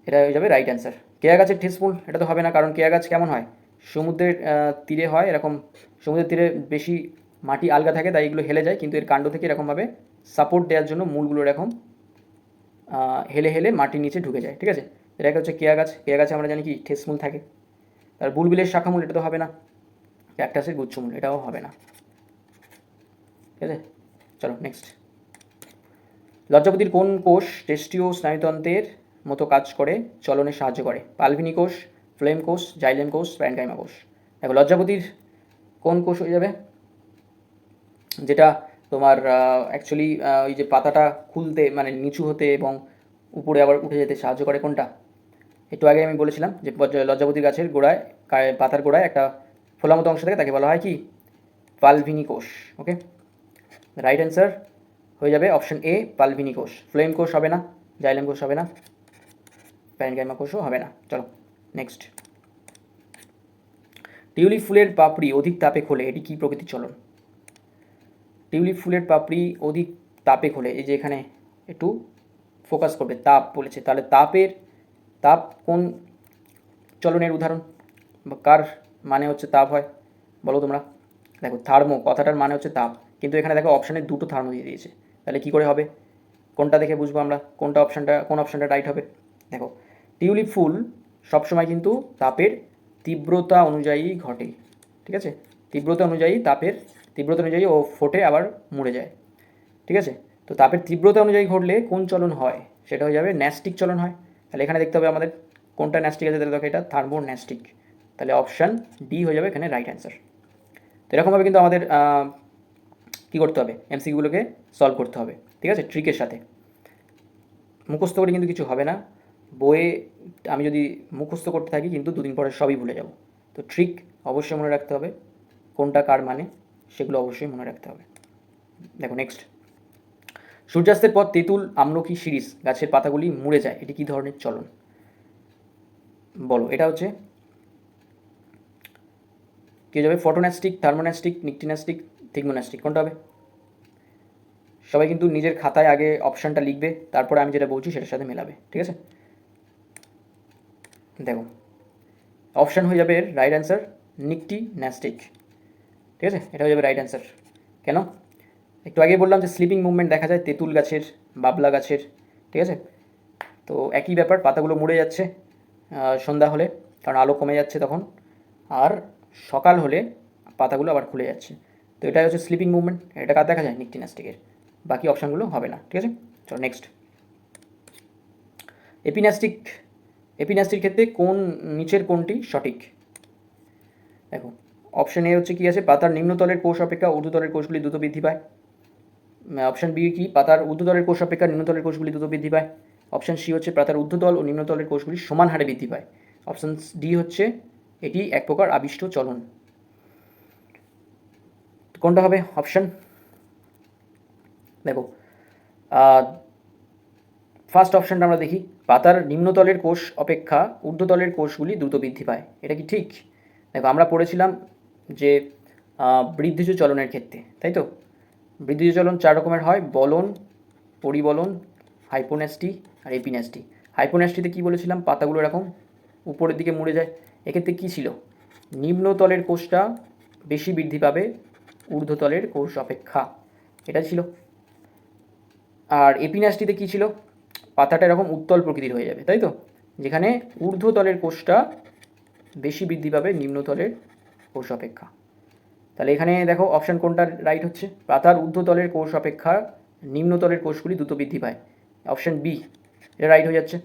এটা হয়ে যাবে রাইট অ্যান্সার। কেয়া গাছের ঠেসমূল, এটা তো হবে না, কারণ কেয়া গাছ কেমন হয়, সমুদ্রের তীরে হয়, এরকম সমুদ্রের তীরে বেশি মাটি আলগা থাকে, তাই এগুলো হেলে যায়, কিন্তু এর কাণ্ড থেকে এরকমভাবে সাপোর্ট দেওয়ার জন্য মূলগুলো এরকম হেলে হেলে মাটির নিচে ঢুকে যায়, ঠিক আছে। এটা হচ্ছে কেয়া গাছ, কেয়া গাছে আমরা জানি কি ঠেসমূল থাকে। তার বুলবিলের শাখামূল, এটা তো হবে না। ক্যাকটাসের গুচ্ছমূল, এটাও হবে না, ঠিক আছে। চলো নেক্সট, লজ্জাপতির কোন কোষ টেস্টীয় স্নায়ুতন্ত্রের মতো কাজ করে চলনে সাহায্য করে? পালভিনি কোষ, ফ্লেম কোষ, জাইলেম কোষ, প্যারেনকাইমা কোষ। দেখো লজ্জাপতির কোন কোষ হয়ে যাবে, যেটা তোমার অ্যাকচুয়ালি ওই যে পাতাটা খুলতে মানে নিচু হতে এবং উপরে আবার উঠে যেতে সাহায্য করে, কোনটা? একটু আগে আমি বলেছিলাম যে লজ্জাপতি গাছের গোড়ায় পাতার গোড়ায় একটা ফোলা মতো অংশ থাকে, তাকে বলা হয় কি পালভিনি কোষ। ওকে, রাইট অ্যান্সার হয়ে যাবে অপশন এ পালভিনি কোষ। ফ্লেম কোষ হবে না, জাইলেম কোষ হবে না, প্যারেনকাইমা কোষও হবে না। চলো নেক্সট, টিউলিপ ফুলের পাপড়ি অধিক তাপে খোলে, এটি কি প্রকৃতির চলন? টিউলিপ ফুলের পাপড়ি অধিক তাপে খোলে, এই যে এখানে একটু ফোকাস করবে, তাপ বলেছে, তাহলে তাপ কোন চলনের উদাহরণ, বা কার মানে হচ্ছে তাপ হয় বলো তোমরা? দেখো থার্মো কথাটার মানে হচ্ছে তাপ, কিন্তু এখানে দেখো অপশানে দুটো থার্মো দিয়ে দিয়েছে, তাহলে কী করে হবে, কোনটা দেখে বুঝবো আমরা কোন অপশানটা রাইট হবে? দেখো টিউলিপ ফুল সবসময় কিন্তু তাপের তীব্রতা অনুযায়ী ঘটে, ঠিক আছে, তীব্রতা অনুযায়ী ও ফোটে আবার মরে যায়, ঠিক আছে। তো তাপের তীব্রতা অনুযায়ী ঘটলে কোন চলন হয়, সেটা হয়ে যাবে ন্যাস্টিক চলন হয়। তাহলে এখানে দেখতে হবে আমাদের কোনটা ন্যাস্টিক আছে, তাহলে দেখো এটা থার্মো ন্যাস্টিক, তাহলে অপশান ডি হয়ে যাবে এখানে রাইট অ্যান্সার। তো এরকমভাবে কিন্তু আমাদের কী করতে হবে, এমসিকিউগুলোকে সলভ করতে হবে, ঠিক আছে, ট্রিকের সাথে। মুখস্থ করে কিন্তু কিছু হবে না, বইয়ে আমি যদি মুখস্থ করতে থাকি কিন্তু দুদিন পরে সবই ভুলে যাব। তো ট্রিক অবশ্যই মনে রাখতে হবে, কোনটা কার মানে সেগুলো অবশ্যই মনে রাখতে হবে। দেখো নেক্সট, সূর্যাস্তের পর তেঁতুল আমলকি শিরীষ গাছের পাতাগুলি মুড়ে যায়, এটি কী ধরনের চলন বলো? এটা হচ্ছে কী যাবে, ফটোন্যাস্টিক, থার্মোন্যাস্টিক, নিকটিন্যাস্টিক, থিগমোন্যাস্টিক, কোনটা হবে? সবাই কিন্তু নিজের খাতায় আগে অপশানটা লিখবে, তারপরে আমি যেটা বলছি সেটার সাথে মেলাবে, ঠিক আছে। দেখো অপশান হয়ে যাবে রাইট অ্যান্সার নিকটিন্যাস্টিক, ঠিক আছে, এটা হয়ে যাবে রাইট অ্যান্সার। কেন? একটু আগে বললাম যে স্লিপিং মুভমেন্ট দেখা যায় তেঁতুল গাছের, বাবলা গাছের, ঠিক আছে। তো একই ব্যাপার, পাতাগুলো মুড়ে যাচ্ছে সন্ধ্যা হলে, কারণ আলো কমে যাচ্ছে তখন, আর সকাল হলে পাতাগুলো আবার খুলে যাচ্ছে। তো এটাই হচ্ছে স্লিপিং মুভমেন্ট, এটা কার দেখা যায়, নিকটিন্যাস্টিকের। বাকি অপশানগুলো হবে না, ঠিক আছে। চলো নেক্সট, এপিন্যাস্টিক ক্ষেত্রে নিচের কোনটি সঠিক? দেখো অপশন এ হচ্ছে কি আছে, পাতার নিম্নতলের কোষ অপেক্ষা ঊর্ধ্বতলের কোষগুলি দ্রুত বৃদ্ধি পায়। অপশন বি কি, পাতার ঊর্ধ্বতলের কোষ অপেক্ষা নিম্নতলের কোষগুলি দ্রুত বৃদ্ধি পায়। অপশন সি হচ্ছে পাতার ঊর্ধ্বতল ও নিম্নতলের কোষগুলি সমান হারে বৃদ্ধি পায়। অপশন ডি হচ্ছে এটি এক প্রকার আবিষ্ট চলন। কোনটা হবে অপশন? দেখো ফার্স্ট অপশনটা আমরা দেখি, পাতার নিম্নতলের কোষ অপেক্ষা ঊর্ধ্বতলের কোষগুলি দ্রুত বৃদ্ধি পায়, এটা কি ঠিক? দেখো আমরা পড়েছিলাম যে বৃদ্ধিজ চলনের ক্ষেত্রে, তাই তো বৃদ্ধিজ চলন 4 রকমের হয়, বলন, পরিবলন, হাইপোন্যাস্টি আর এপিন্যাস্টি। হাইপোন্যাস্টিতে কী বলেছিলাম, পাতাগুলো এরকম উপরের দিকে মুড়ে যায়। এক্ষেত্রে কী ছিল, নিম্নতলের কোষটা বেশি বৃদ্ধি পাবে ঊর্ধ্বতলের কোষ অপেক্ষা, এটা ছিল। আর এপিন্যাস্টিতে কী ছিল, পাতাটা এরকম উত্তল প্রকৃতির হয়ে যাবে, তাই তো, যেখানে ঊর্ধ্বতলের কোষটা বেশি বৃদ্ধি পাবে নিম্নতলের কোষ অপেক্ষা। তাহলে এখানে দেখো অপশান কোনটা রাইট হচ্ছে, পাতার ঊর্ধ্বতলের কোষ অপেক্ষা নিম্নতলের কোষগুলি দ্রুত বৃদ্ধি পায়, অপশান বি এটা রাইট হয়ে যাচ্ছে।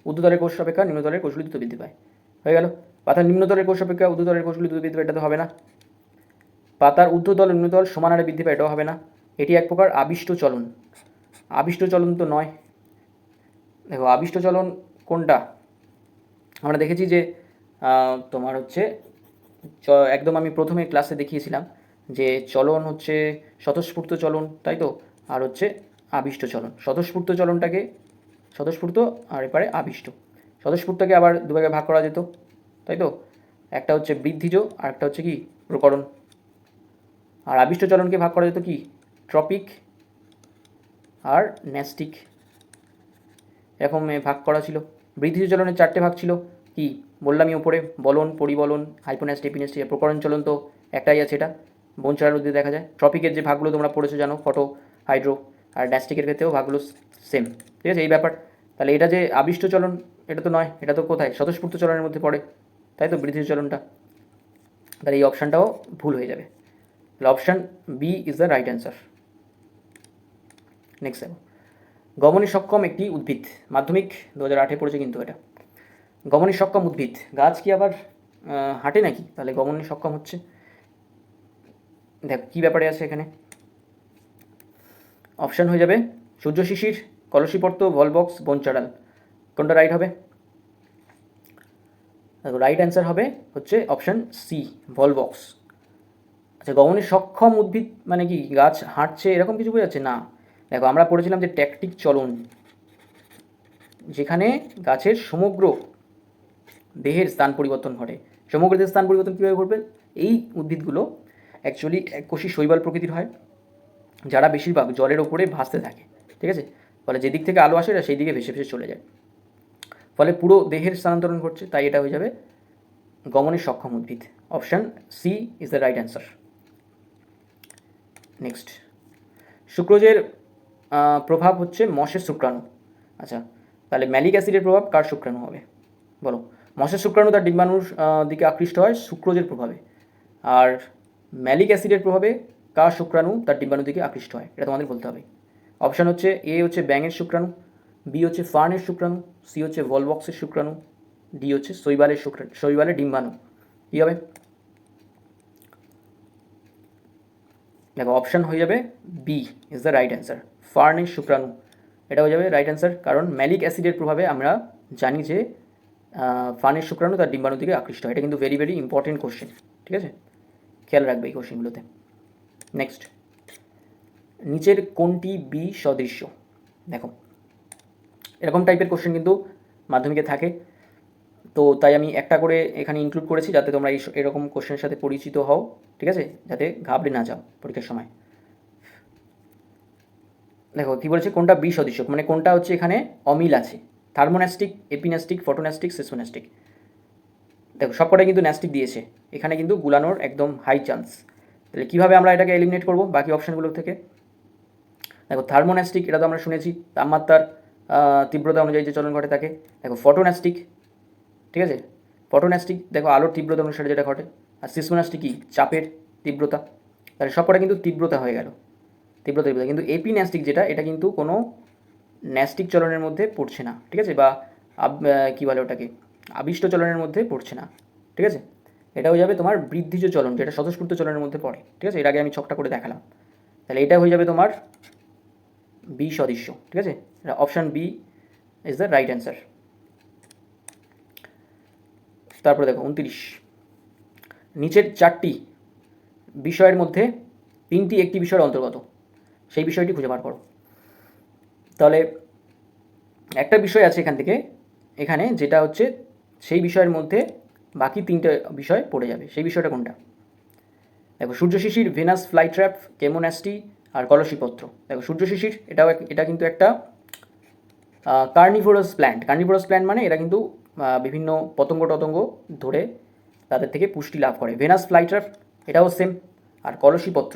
ঊর্ধ্বতলের কোষ অপেক্ষা নিম্নতলের কোষগুলি দ্রুত বৃদ্ধি পায়, হয়ে গেল। পাতার নিম্নতলের কোষ অপেক্ষা ঊর্ধ্বতলের কোষগুলি দ্রুত বৃদ্ধি পায়, এটা তো হবে না। পাতার ঊর্ধ্বতল নিম্নতল সমান হারে বৃদ্ধি পায়, এটাও হবে না। এটি এক প্রকার আবিষ্ট চলন। আবিষ্ট চলন তো নয়। দেখো আবিষ্ট চলন কোনটা, আমরা দেখেছি যে তোমার হচ্ছে একদম আমি প্রথমে ক্লাসে দেখিয়েছিলাম যে চলন হচ্ছে স্বতঃস্ফূর্ত চলন, তাই তো, আর হচ্ছে আবিষ্ট চলন। স্বতঃস্ফূর্ত চলনটাকে স্বতঃস্ফূর্ত আর এপারে আবিষ্ট। স্বতঃস্ফূর্তকে আবার দুভাগে ভাগ করা যেত, তাই তো, একটা হচ্ছে বৃদ্ধিজ আর একটা হচ্ছে কি প্রকরণ। আর আবিষ্ট চলনকে ভাগ করা যেত কি ট্রপিক আর ন্যাস্টিক, এরকম ভাগ করা ছিল। বৃদ্ধিজ চলনের 4টে ভাগ ছিল, কি বললামই ওপরে, বলন, পরিবলন, হাইপোন্যাস্টি, এপিন্যাস্টি। প্রকরণ চলন তো একটাই আছে, এটা বনচারার উদ্ভিদে দেখা যায়। ট্রপিকের যে ভাগগুলো তোমরা পড়েছো জানো, ফটো, হাইড্রো, আর ন্যাস্টিকের ক্ষেত্রেও ভাগগুলো সেম, ঠিক আছে, এই ব্যাপার। তাহলে এটা যে আবিষ্ট চলন, এটা তো নয়, এটা তো কোথায় স্বতঃস্ফূর্ত চলনের মধ্যে পড়ে, তাই তো, বৃদ্ধিজ চলনটা। তাহলে এই অপশানটাও ভুল হয়ে যাবে। তাহলে option B is the right answer. Next দেখো, গমনে সক্ষম একটি উদ্ভিদ, মাধ্যমিক 2008-এ পড়েছে কিন্তু এটা। গমনে সক্ষম উদ্ভিদ, গাছ কি আবার হাঁটে নাকি, তাহলে গমনে সক্ষম হচ্ছে। দেখ কী ব্যাপারে আছে এখানে, অপশান হয়ে যাবে সূর্য শিশির, কলসিপর্ত, ভলবক্স, বনচারাল। কোনটা রাইট হবে? দেখো রাইট অ্যান্সার হবে হচ্ছে অপশান সি, ভলবক্স। আচ্ছা গমনে সক্ষম উদ্ভিদ মানে কি গাছ হাঁটছে এরকম কিছু বোঝাচ্ছে না। দেখো আমরা পড়েছিলাম যে ট্যাকটিক চলন, যেখানে গাছের সমগ্র দেহের স্থান পরিবর্তন ঘটে। সমগ্র দেহের স্থান পরিবর্তন কীভাবে ঘটবে, এই উদ্ভিদগুলো অ্যাকচুয়ালি এককোষী শৈবাল প্রকৃতির হয়, যারা বেশিরভাগ জলের ওপরে ভাসতে থাকে, ঠিক আছে, ফলে যেদিক থেকে আলো আসে সেই দিকে ভেসে ভেসে চলে যায়, ফলে পুরো দেহের স্থানান্তরণ ঘটছে, তাই এটা হয়ে যাবে গমনে সক্ষম উদ্ভিদ। Option C is the right answer. Next, সুক্রোজের প্রভাব হচ্ছে মশের শুক্রাণু। আচ্ছা তাহলে ম্যালিক অ্যাসিডের প্রভাব কার শুক্রাণু হবে বলো? মশের শুক্রাণু তার ডিম্বাণুর দিকে আকৃষ্ট হয় সুক্রোজের প্রভাবে, আর ম্যালিক অ্যাসিডের প্রভাবে কার শুক্রাণু তার ডিম্বাণুর দিকে আকৃষ্ট হয়, এটা তোমাদের বলতে হবে। অপশান হচ্ছে এ হচ্ছে ব্যাঙের শুক্রাণু, বি হচ্ছে ফার্নের শুক্রাণু, সি হচ্ছে ভলবক্সের শুক্রাণু, ডি হচ্ছে শৈবালের ডিম্বাণু। কী হবে? দেখো অপশান হয়ে যাবে B is the right answer, ফার্নের শুক্রাণু, এটা হয়ে যাবে রাইট অ্যান্সার। কারণ ম্যালিক অ্যাসিডের প্রভাবে আমরা জানি যে ফার্নের শুক্রাণু তার ডিম্বাণুর দিকে আকৃষ্ট হয়, এটা কিন্তু ভেরি ভেরি ইম্পর্টেন্ট কোশ্চেন, ঠিক আছে, খেয়াল রাখবে এই কোশ্চেনগুলোতে। নেক্সট, নিচের কোনটি বি সদৃশ্য? দেখো এরকম টাইপের কোশ্চেন কিন্তু মাধ্যমিকে থাকে, তো তাই আমি একটা করে এখানে ইনক্লুড করেছি যাতে তোমরা এরকম কোশ্চেনের সাথে পরিচিত হও, ঠিক আছে, যাতে ঘাবড়ে না যাও পরীক্ষার সময়। দেখো কী বলছে, কোনটা বি সদৃশ্য, মানে কোনটা হচ্ছে এখানে অমিল আছে, থার্মোন্যাস্টিক, এপিন্যাস্টিক, ফটোন্যাস্টিক, সিসমোন্যাস্টিক। দেখো সবকটাই কিন্তু ন্যাস্টিক দিয়েছে, এখানে কিন্তু গুলানোর একদম হাই চান্স। তাহলে কীভাবে আমরা এটাকে এলিমিনেট করব বাকি অপশানগুলো থেকে? দেখো থার্মোন্যাস্টিক, এটা তো আমরা শুনেছি, তাপমাত্রার তীব্রতা অনুযায়ী যে চলন ঘটে থাকে। দেখো ফটোন্যাস্টিক, ঠিক আছে, ফটোন্যাস্টিক দেখো আলোর তীব্রতা অনুসারে যেটা ঘটে। আর সিসমোন্যাস্টিক কি চাপের তীব্রতা। তাহলে সবকটা কিন্তু তীব্রতা হয়ে গেল, তীব্রতা। কিন্তু এপিন্যাস্টিক যেটা, এটা কিন্তু কোনো ন্যাস্টিক চলনের মধ্যে পড়ছে না, ঠিক আছে, বা কী বলে ওটাকে আবিষ্ট চলনের মধ্যে পড়ছে না, ঠিক আছে। এটা হয়ে যাবে তোমার বৃদ্ধিজ চলন, যেটা স্বতঃস্ফূর্ত চলনের মধ্যে পড়ে। ঠিক আছে, এর আগে আমি ছকটা করে দেখালাম। তাহলে এটা হয়ে যাবে তোমার বি সদৃশ্য। ঠিক আছে, option B is the right answer. তারপরে দেখো 29, নিচের 4টি বিষয়ের মধ্যে 3টি একটি বিষয়ের অন্তর্গত, সেই বিষয়টি খুঁজে বার করো। তাহলে একটা বিষয় আছে এখান থেকে এখানে, যেটা হচ্ছে সেই বিষয়ের মধ্যে বাকি 3টে বিষয় পড়ে যাবে। সেই বিষয়টা কোনটা? দেখো সূর্য শিশির, ভেনাস ফ্লাইট্র্যাপ, কেমোন্যাস্টি আর কলসীপত্র। দেখো সূর্য শিশির এটা কিন্তু একটা কার্নিভোরাস প্ল্যান্ট। কার্নিভোরাস প্ল্যান্ট মানে এরা কিন্তু বিভিন্ন পতঙ্গ টতঙ্গ ধরে তাদের থেকে পুষ্টি লাভ করে। ভেনাস ফ্লাইট্র্যাপ এটাও সেম, আর কলসীপত্র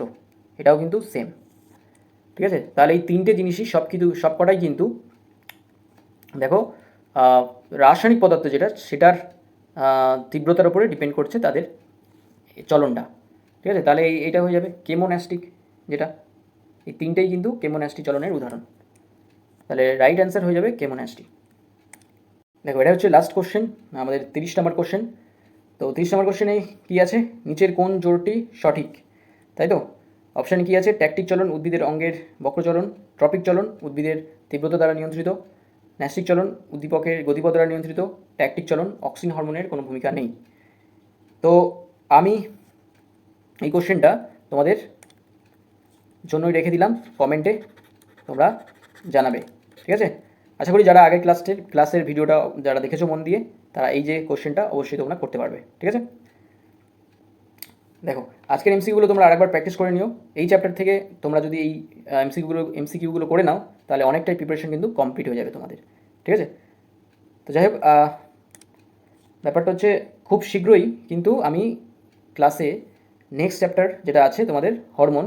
এটাও কিন্তু সেম। ঠিক আছে, তাহলে এই 3টে জিনিসই সবকটাই কিন্তু দেখো রাসায়নিক পদার্থ যেটা, সেটার তীব্রতার উপরে ডিপেন্ড করছে তাদের চলনটা। ঠিক আছে, তাহলে এইটা হয়ে যাবে কেমোন্যাস্টিক, যেটা এই 3টেই কিন্তু কেমোন্যাস্টি চলনের উদাহরণ। তাহলে রাইট অ্যান্সার হয়ে যাবে কেমোন্যাস্টি। দেখো এটা হচ্ছে লাস্ট কোশ্চেন, আমাদের 30 নম্বর কোশ্চেন। তো 30 নম্বর কোশ্চেনে কী আছে, নিচের কোন জোড়টি সঠিক, তাই তো? অপশানে কী আছে, ট্যাকটিক চলন উদ্ভিদের অঙ্গের বক্রচলন, ট্রপিক চলন উদ্ভিদের তীব্রতা দ্বারা নিয়ন্ত্রিত, ন্যাস্টিক চলন উদ্দীপকের গতিপথ দ্বারা নিয়ন্ত্রিত, ট্যাকটিক চলন অক্সিন হরমোনের কোনো ভূমিকা নেই। তো আমি এই কোশ্চেনটা তোমাদের জন্যই রেখে দিলাম, কমেন্টে তোমরা জানাবে। ঠিক আছে, আশা করি যারা আগের ক্লাসের ভিডিওটা যারা দেখেছো মন দিয়ে, তারা এই যে কোশ্চেনটা অবশ্যই তোমরা করতে পারবে। ঠিক আছে, দেখো আজকের এমসিকিউগুলো তোমরা আরেকবার প্র্যাকটিস করে নিও। এই চ্যাপ্টার থেকে তোমরা যদি এই এমসিকিউগুলো করে নাও, তাহলে অনেকটাই প্রিপারেশন কিন্তু কমপ্লিট হয়ে যাবে তোমাদের। ঠিক আছে, তো যাই হোক, ব্যাপারটা হচ্ছে খুব শীঘ্রই কিন্তু আমি ক্লাসে নেক্সট চ্যাপ্টার যেটা আছে তোমাদের হরমোন,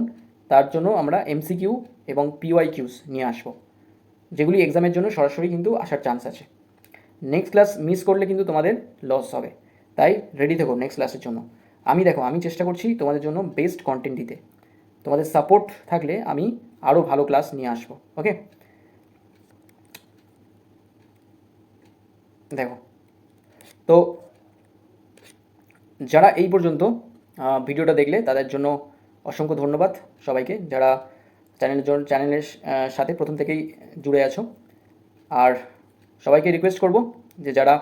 তার জন্য আমরা এমসিকিউ এবং পিওয়াইকিউস নিয়ে আসবো, যেগুলি এক্সামের জন্য সরাসরি কিন্তু আসার চান্স আছে। নেক্সট ক্লাস মিস করলে কিন্তু তোমাদের লস হবে, তাই রেডি থেকো নেক্সট ক্লাসের জন্য। আমি চেষ্টা করছি তোমাদের জন্য বেস্ট কন্টেন্ট দিতে। তোমাদের সাপোর্ট থাকলে আমি আরও ভালো ক্লাস নিয়ে আসবো। ওকে, দেখো তো যারা এই পর্যন্ত ভিডিওটা দেখলে তাদের জন্য অসংখ্য ধন্যবাদ সবাইকে, যারা চ্যানেলের সাথে প্রথম থেকেই জুড়ে আছো। আর সবাইকে রিকোয়েস্ট করব যে যারা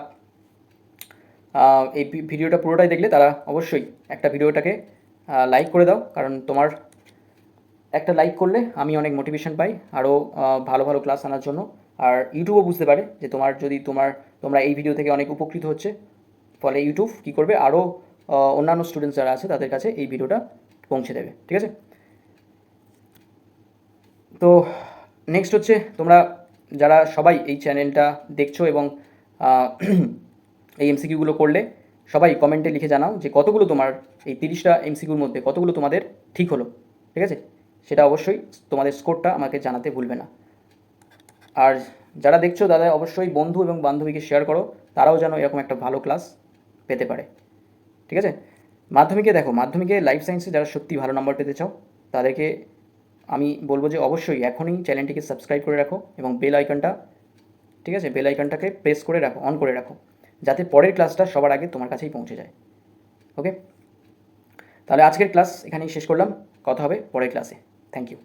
এই ভিডিওটা পুরোটাই দেখলে তারা অবশ্যই একটা ভিডিওটাকে লাইক করে দাও, কারণ তোমার একটা লাইক করলে আমি অনেক মোটিভেশন পাই আরও ভালো ভালো ক্লাস আনার জন্য। আর ইউটিউবও বুঝতে পারে যে তোমরা এই ভিডিও থেকে অনেক উপকৃত হচ্ছে, ফলে ইউটিউব কী করবে, আরও অন্যান্য স্টুডেন্টস যারা আছে তাদের কাছে এই ভিডিওটা পৌঁছে দেবে। ঠিক আছে, তো নেক্সট হচ্ছে তোমরা যারা সবাই এই চ্যানেলটা দেখছো এবং এই এমসিকিউগুলো করলে, সবাই কমেন্টে লিখে জানাও যে কতগুলো তোমার এই 30টা এমসিকিউর মধ্যে কতগুলো তোমাদের ঠিক হলো। ঠিক আছে, সেটা অবশ্যই তোমাদের স্কোরটা আমাকে জানাতে ভুলবে না। আর যারা দেখছো তাদের অবশ্যই বন্ধু এবং বান্ধবীকে শেয়ার করো, তারাও যেন এরকম একটা ভালো ক্লাস পেতে পারে। ঠিক আছে, মাধ্যমিকে লাইফ সায়েন্সে যারা সত্যি ভালো নাম্বার পেতে চাও, তাদেরকে আমি বলবো যে অবশ্যই এখনই চ্যানেলটিকে সাবস্ক্রাইব করে রাখো এবং বেল আইকনটাকে প্রেস করে রাখো, অন করে রাখো, যাতে পরের ক্লাসটা সবার আগে তোমার কাছেই পৌঁছে যায়। ওকে, তাহলে আজকের ক্লাস এখানেই শেষ করলাম, কথা হবে পরের ক্লাসে। Thank you.